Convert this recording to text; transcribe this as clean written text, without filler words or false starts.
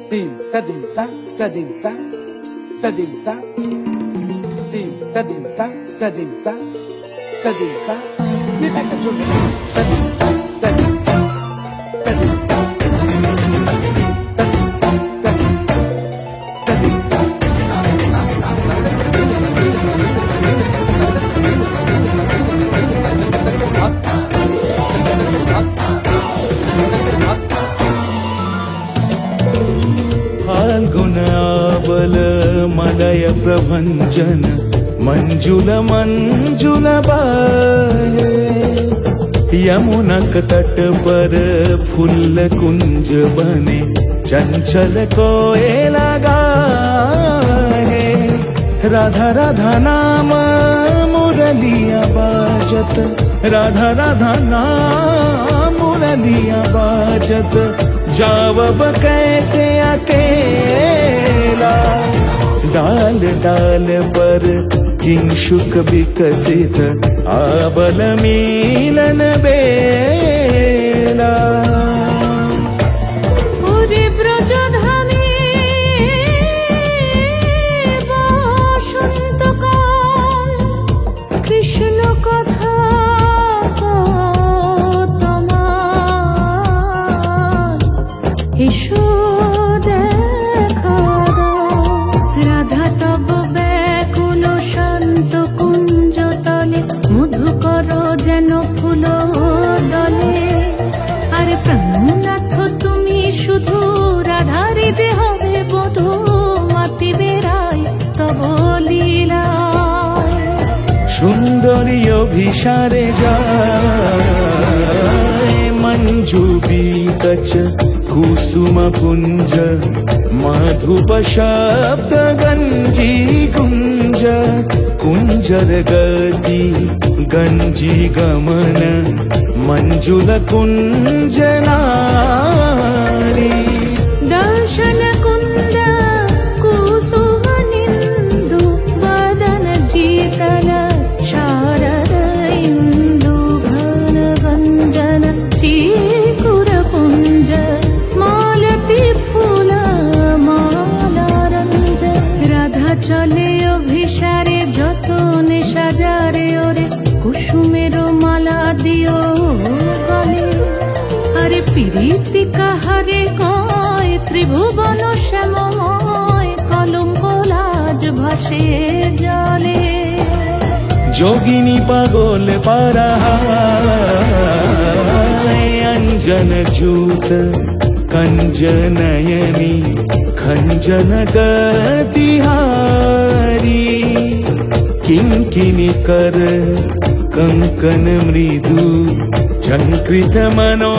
Tim kadinta kadinta kadinta Tim kadinta kadinta kadinta Nita kajun kadinta kadinta kadinta फाल्गुनावल मलय प्रभंजन मंजुल मंजुल बाहे यमुनक तट पर फूल कुंज बने चंचल कोयला गाहे राधा राधा नाम मुरलिया बाजत राधा राधा नाम मुरलिया बाजत जावब कैसे अकेला डाल डाल पर किंशुक विकसित आबल मिलन बेला कृष्ण कथा এসো দেখা দাও রাধা তব ব্যাকুল শান্ত কুঞ্জ তলে মধুকর যেন ফুল দলে আরে প্রাণনাথ তুমি শুধু রাধারে যে হবে বধূ মাতি বেড়াই তব লীলা সুন্দরী অভিসারে যায় मंजू बीकच कुसुम कुंज मधुप शब्द गंजी कुंज कुंजर गति गंजी गमन मंजुल कुंज नारी दर्शन कुंद कुसुम निंदु बदन जीतल शारद इंदु घन गंजन चीकुर पुंज मालती फूल माला रंज राधा चले अभिसारे যতনে সাজারে ওরে কুসুমের মালা দিও গলে আরে প্রীতি কাহারে কয় ত্রিভুবন শ্যামময় কলঙ্ক লাজ ভাসে জলে जोगिनी पागोल पारा अंजन जूत कंजनयनी खंजन गतिहारी किंकिनी कर कंकन मृदु झंकृत मनो